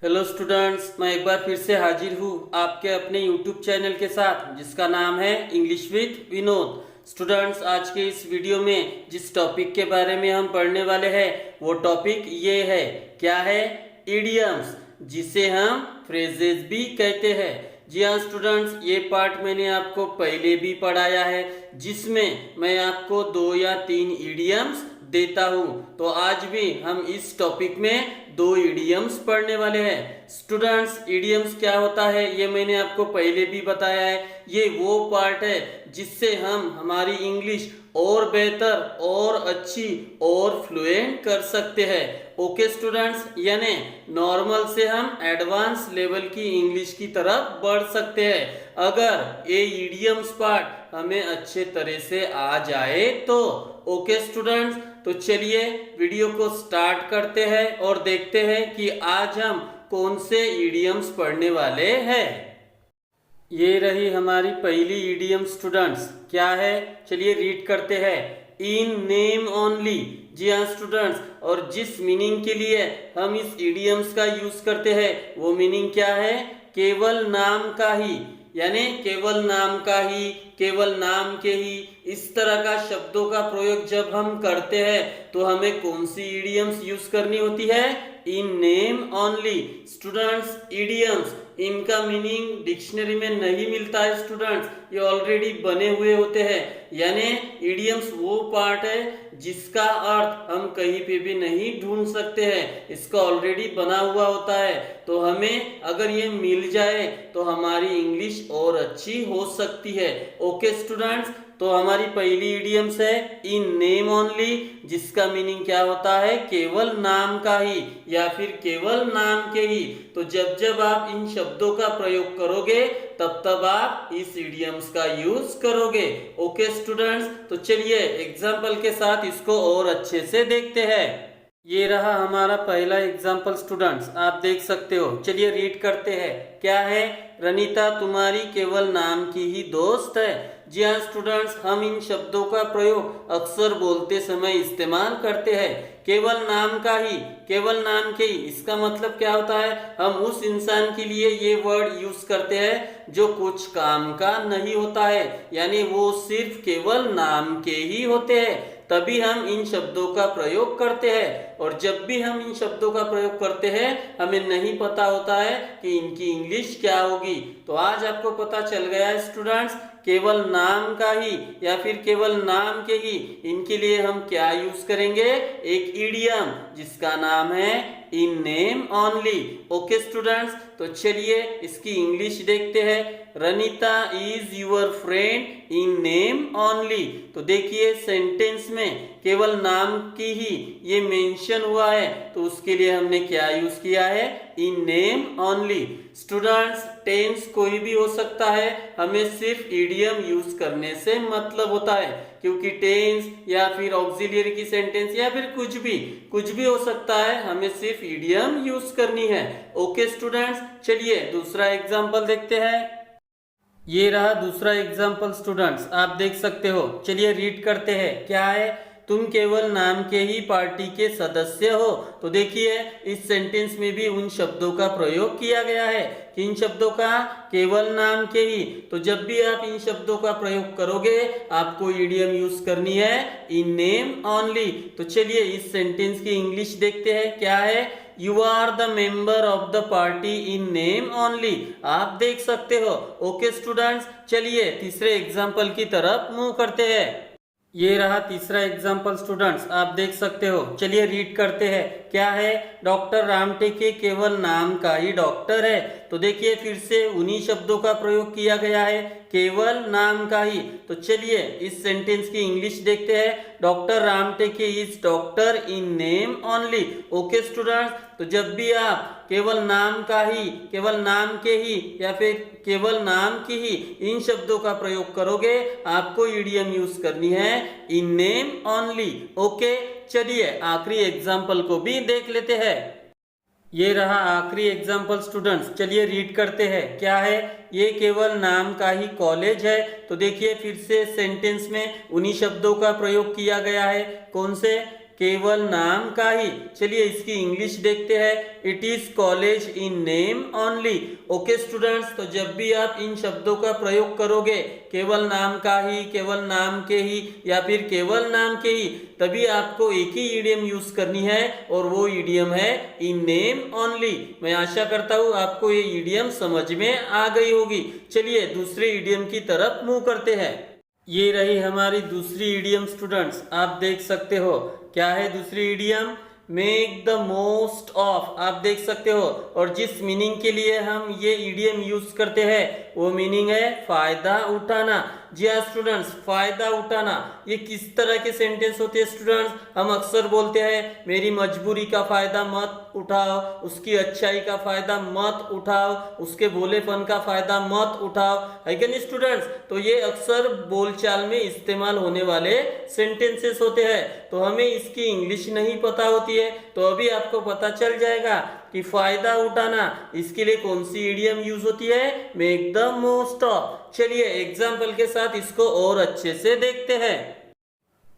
Hello students, मैं एक बार फिर से हाजिर हूँ आपके अपने यूट्यूब चैनल के साथ जिसका नाम है इंग्लिश विद विनोद। स्टूडेंट्स, आज के इस वीडियो में जिस टॉपिक के बारे में हम पढ़ने वाले हैं वो टॉपिक ये है, क्या है? इडियम्स, जिसे हम फ्रेजेस भी कहते हैं। जी हाँ स्टूडेंट्स, ये पार्ट मैंने आपको पहले भी पढ़ाया है जिसमें मैं आपको 2 या 3 इडियम्स देता हूँ। तो आज भी हम इस टॉपिक में 2 इडियम्स पढ़ने वाले हैं। स्टूडेंट्स, इडियम्स क्या होता है ये मैंने आपको पहले भी बताया है। ये वो पार्ट है जिससे हम हमारी इंग्लिश और बेहतर और अच्छी और फ्लुएंट कर सकते हैं। ओके स्टूडेंट्स, यानी नॉर्मल से हम एडवांस लेवल की इंग्लिश की तरफ बढ़ सकते हैं अगर ये इडियम्स पार्ट हमें अच्छे तरह से आ जाए तो। ओके स्टूडेंट्स, तो चलिए वीडियो को स्टार्ट करते हैं और देखते हैं कि आज हम कौन से इडियम्स पढ़ने वाले हैं। ये रही हमारी पहली इडियम स्टूडेंट्स, क्या है? चलिए रीड करते हैं। इन नेम ओनली। जी हाँ स्टूडेंट्स, और जिस मीनिंग के लिए हम इस इडियम्स का यूज करते हैं वो मीनिंग क्या है? केवल नाम का ही, यानी केवल नाम का ही, केवल नाम के ही, इस तरह का शब्दों का प्रयोग जब हम करते हैं तो हमें कौन सी इडियम्स यूज करनी होती है? In name only. Students, idioms इनका मीनिंग डिक्शनरी में नहीं मिलता है स्टूडेंट्स, ये ऑलरेडी बने हुए होते हैं। यानी इडियम्स वो पार्ट है जिसका अर्थ हम कहीं पे भी नहीं ढूंढ सकते हैं, इसका ऑलरेडी बना हुआ होता है। तो हमें अगर ये मिल जाए तो हमारी इंग्लिश और अच्छी हो सकती है। ओके स्टूडेंट्स, तो हमारी पहली इडियम्स है इन नेम ओनली, जिसका मीनिंग क्या होता है? केवल नाम का ही या फिर केवल नाम के ही। तो जब जब आप इन शब्दों का प्रयोग करोगे तब तब आप इस इडियम्स का यूज करोगे। ओके स्टूडेंट्स, तो चलिए एग्जाम्पल के साथ इसको और अच्छे से देखते हैं। ये रहा हमारा पहला एग्जाम्पल स्टूडेंट्स, आप देख सकते हो। चलिए रीड करते हैं। क्या है? रनीता तुम्हारी केवल नाम की ही दोस्त है। जी हाँ स्टूडेंट्स, हम इन शब्दों का प्रयोग अक्सर बोलते समय इस्तेमाल करते हैं। केवल नाम का ही, केवल नाम के ही, इसका मतलब क्या होता है? हम उस इंसान के लिए ये वर्ड यूज करते हैं जो कुछ काम का नहीं होता है, यानी वो सिर्फ केवल नाम के ही होते हैं, तभी हम इन शब्दों का प्रयोग करते हैं। और जब भी हम इन शब्दों का प्रयोग करते हैं हमें नहीं पता होता है कि इनकी इंग्लिश क्या होगी। तो आज आपको पता चल गया है स्टूडेंट्स, केवल नाम का ही या फिर केवल नाम के ही, इनके लिए हम क्या यूज करेंगे? एक इडियम जिसका नाम है in name only. Okay students, तो चलिए इसकी इंग्लिश देखते हैं। Ranita is your friend in name only. तो देखिए सेंटेंस में केवल नाम की ही ये मेंशन हुआ है, तो उसके लिए हमने क्या यूज किया है? In name only. Students, tense कोई भी हो सकता है, हमें सिर्फ इडियम यूज करने से मतलब होता है, क्योंकि टेंस या फिर ऑक्सिलियरी की सेंटेंस या फिर कुछ भी हो सकता है, हमें सिर्फ इडियम यूज करनी है। ओके स्टूडेंट्स, चलिए दूसरा एग्जांपल देखते हैं। ये रहा दूसरा एग्जांपल स्टूडेंट्स, आप देख सकते हो। चलिए रीड करते हैं। क्या है? तुम केवल नाम के ही पार्टी के सदस्य हो। तो देखिए इस सेंटेंस में भी उन शब्दों का प्रयोग किया गया है। किन शब्दों का? केवल नाम के ही। तो जब भी आप इन शब्दों का प्रयोग करोगे आपको इडियम यूज करनी है इन नेम ओनली। तो चलिए इस सेंटेंस की इंग्लिश देखते हैं। क्या है? You are the member of the party in name only. आप देख सकते हो। ओके स्टूडेंट्स, चलिए तीसरे एग्जाम्पल की तरफ मूव करते हैं। ये रहा तीसरा एग्जाम्पल स्टूडेंट्स, आप देख सकते हो। चलिए रीड करते हैं। क्या है? डॉक्टर रामटेके केवल नाम का ही डॉक्टर है। तो देखिए फिर से उन्हीं शब्दों का प्रयोग किया गया है, केवल नाम का ही। तो चलिए इस सेंटेंस की इंग्लिश देखते हैं। Doctor Ramteke is doctor in name only. Okay students, तो जब भी आप केवल नाम का ही, केवल नाम के ही या फिर केवल नाम की ही इन शब्दों का प्रयोग करोगे आपको इडियम यूज करनी है इन नेम ओनली। ओके, चलिए आखिरी एग्जाम्पल को भी देख लेते हैं। ये रहा आखिरी एग्जाम्पल स्टूडेंट्स, चलिए रीड करते हैं। क्या है? ये केवल नाम का ही कॉलेज है। तो देखिए फिर से सेंटेंस में उन्हीं शब्दों का प्रयोग किया गया है। कौन से? केवल नाम का ही। चलिए इसकी इंग्लिश देखते हैं। It is college in name only. Okay students, तो जब भी आप इन शब्दों का प्रयोग करोगे, केवल नाम का ही, केवल नाम के ही या फिर केवल नाम के ही, तभी आपको एक ही ईडियम यूज करनी है और वो ईडियम है इन नेम ओनली। मैं आशा करता हूं आपको ये ईडियम समझ में आ गई होगी। चलिए दूसरे ईडियम की तरफ मूव करते हैं। ये रही हमारी दूसरी ईडियम स्टूडेंट्स, आप देख सकते हो। क्या है दूसरी idiom? Make the most of. आप देख सकते हो, और जिस मीनिंग के लिए हम ये ईडियम यूज करते हैं वो मीनिंग है फायदा उठाना। जी हाँ स्टूडेंट्स, फायदा उठाना। ये किस तरह के सेंटेंस होते हैं स्टूडेंट्स? हम अक्सर बोलते हैं मेरी मजबूरी का फायदा मत उठाओ, उसकी अच्छाई का फायदा मत उठाओ, उसके भोलेपन का फायदा मत उठाओ, है कि नहीं स्टूडेंट्स? तो ये अक्सर बोलचाल में इस्तेमाल होने वाले सेंटेंसेस होते हैं। तो हमें इसकी इंग्लिश नहीं पता होती है, तो अभी आपको पता चल जाएगा कि फायदा उठाना, इसके लिए कौन सी ईडियम यूज होती है? Make the most of. चलिए एग्जाम्पल के साथ इसको और अच्छे से देखते हैं।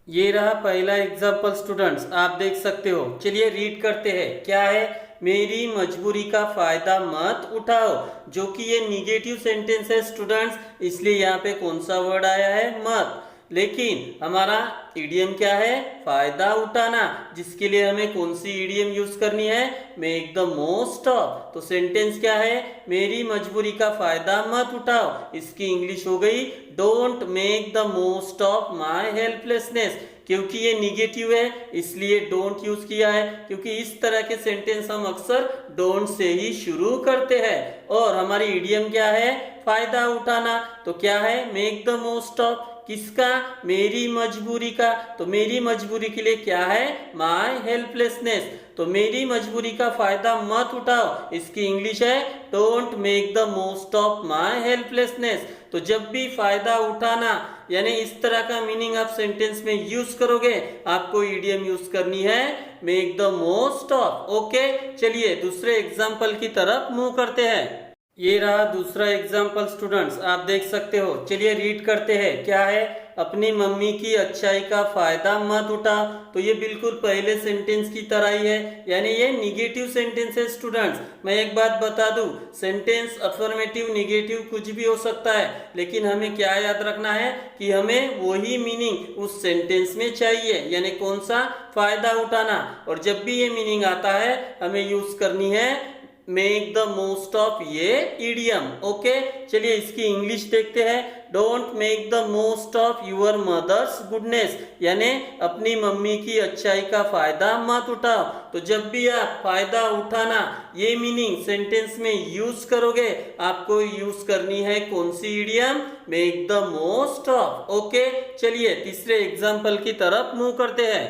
ये रहा पहला एग्जाम्पल स्टूडेंट्स, आप देख सकते हो। चलिए रीड करते हैं। क्या है? मेरी मजबूरी का फायदा मत उठाओ, जो कि ये निगेटिव सेंटेंस है स्टूडेंट्स, इसलिए यहाँ पे कौन सा वर्ड आया है? मत। लेकिन हमारा ईडियम क्या है? फायदा उठाना, जिसके लिए हमें कौन सी ईडियम यूज करनी है? Make the most of. तो सेंटेंस क्या है? मेरी मजबूरी का फायदा मत उठाओ। इसकी इंग्लिश हो गई don't make the most of my helplessness. क्योंकि ये निगेटिव है इसलिए डोंट यूज किया है, क्योंकि इस तरह के सेंटेंस हम अक्सर डोंट से ही शुरू करते हैं। और हमारी ईडियम क्या है? फायदा उठाना। तो क्या है? Make the most of. किसका? मेरी मजबूरी का। तो मेरी मजबूरी के लिए क्या है? माई हेल्पलेसनेस। तो मेरी मजबूरी का फायदा मत उठाओ, इसकी इंग्लिश है don't make the most of my helplessness. तो जब भी फायदा उठाना यानी इस तरह का मीनिंग आप सेंटेंस में यूज करोगे, आपको ईडियम यूज करनी है make the most of. Okay, चलिए दूसरे एग्जाम्पल की तरफ मूव करते हैं। ये रहा दूसरा एग्जाम्पल स्टूडेंट्स, आप देख सकते हो। चलिए रीड करते हैं। क्या है? अपनी मम्मी की अच्छाई का फायदा मत उठाओ। तो ये बिल्कुल पहले सेंटेंस की तरह ही है, यानी ये निगेटिव सेंटेंस है स्टूडेंट्स। मैं एक बात बता दूं, सेंटेंस अफर्मेटिव निगेटिव कुछ भी हो सकता है, लेकिन हमें क्या याद रखना है कि हमें वही मीनिंग उस सेंटेंस में चाहिए, यानी कौन सा? फायदा उठाना। और जब भी ये मीनिंग आता है हमें यूज करनी है मेक द मोस्ट ऑफ ये ईडियम। ओके, चलिए इसकी इंग्लिश देखते हैं। Don't make the most of your mother's goodness, यानी अपनी मम्मी की अच्छाई का फायदा मत उठाओ। तो जब भी आप फायदा उठाना ये मीनिंग सेंटेंस में यूज करोगे, आपको यूज करनी है कौन सी idiom? Make the most of. Okay, चलिए तीसरे एग्जाम्पल की तरफ मूव करते हैं।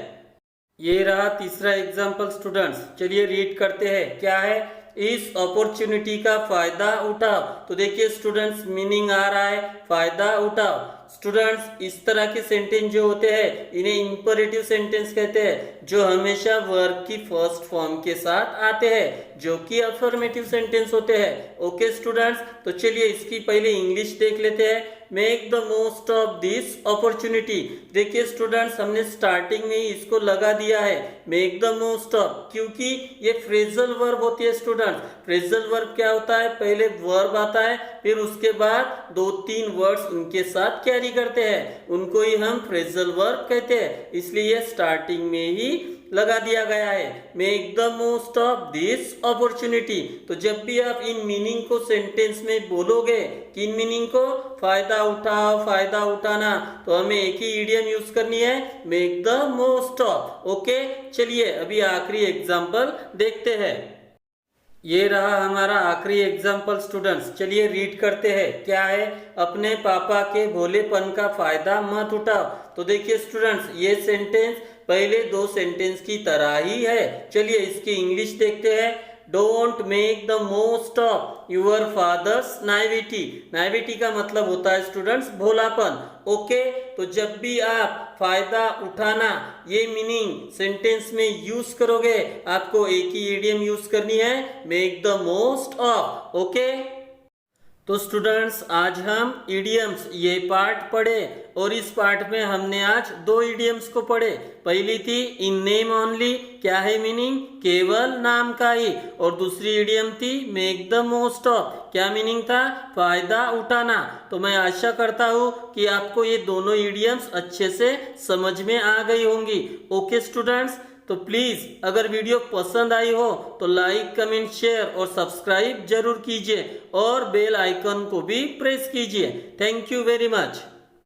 ये रहा तीसरा एग्जाम्पल स्टूडेंट्स, चलिए रीड करते हैं। क्या है? इस अपॉर्चुनिटी का फायदा उठाओ। तो देखिए स्टूडेंट्स, मीनिंग आ रहा है फायदा उठाओ। स्टूडेंट्स, इस तरह के सेंटेंस जो होते हैं इन्हें इंपरेटिव सेंटेंस कहते हैं, जो हमेशा वर्ब की फर्स्ट फॉर्म के साथ आते हैं, जो कि अफर्मेटिव सेंटेंस होते हैं। ओके स्टूडेंट्स, तो चलिए इसकी पहले इंग्लिश देख लेते हैं। Make the most of this opportunity. देखिए स्टूडेंट्स, हमने स्टार्टिंग में ही इसको लगा दिया है मेक द मोस्ट ऑफ, क्योंकि ये फ्रेजल वर्ब होती है स्टूडेंट्स। फ्रेजल वर्ब क्या होता है? पहले वर्ब आता है, फिर उसके बाद 2-3 वर्ड्स उनके साथ कैरी करते हैं, उनको ही हम फ्रेजल वर्ब कहते हैं। इसलिए स्टार्टिंग में ही लगा दिया गया है make the most of this opportunity. तो जब भी आप इन मीनिंग को सेंटेंस में बोलोगे, किन मीनिंग को? फायदा उठाओ, फायदा उठाना, तो हमें एक ही इडियम यूज करनी है make the most of. Okay, चलिए अभी आखिरी एग्जांपल देखते हैं। ये रहा हमारा आखिरी एग्जाम्पल स्टूडेंट्स, चलिए रीड करते हैं। क्या है? अपने पापा के भोलेपन का फायदा मत उठाओ। तो देखिए स्टूडेंट्स, ये सेंटेंस पहले 2 सेंटेंस की तरह ही है। चलिए इसकी इंग्लिश देखते हैं। Don't make the most of your father's naivety. Naivety का मतलब होता है स्टूडेंट्स भोलापन। ओके, तो जब भी आप फायदा उठाना ये मीनिंग सेंटेंस में यूज करोगे, आपको एक ही इडियम यूज करनी है make the most of. Okay, तो स्टूडेंट्स आज हम इडियम्स ये पार्ट पढ़े और इस पार्ट में हमने आज दो इडियम्स को पढ़े। पहली थी इन नेम ओनली, क्या है मीनिंग, केवल नाम का ही। और दूसरी इडियम थी मेक द मोस्ट ऑफ, क्या मीनिंग था, फायदा उठाना। तो मैं आशा करता हूँ कि आपको ये दोनों इडियम्स अच्छे से समझ में आ गई होंगी। ओके स्टूडेंट्स, तो प्लीज अगर वीडियो पसंद आई हो तो लाइक कमेंट शेयर और सब्सक्राइब जरूर कीजिए और बेल आइकन को भी प्रेस कीजिए। Thank you very much.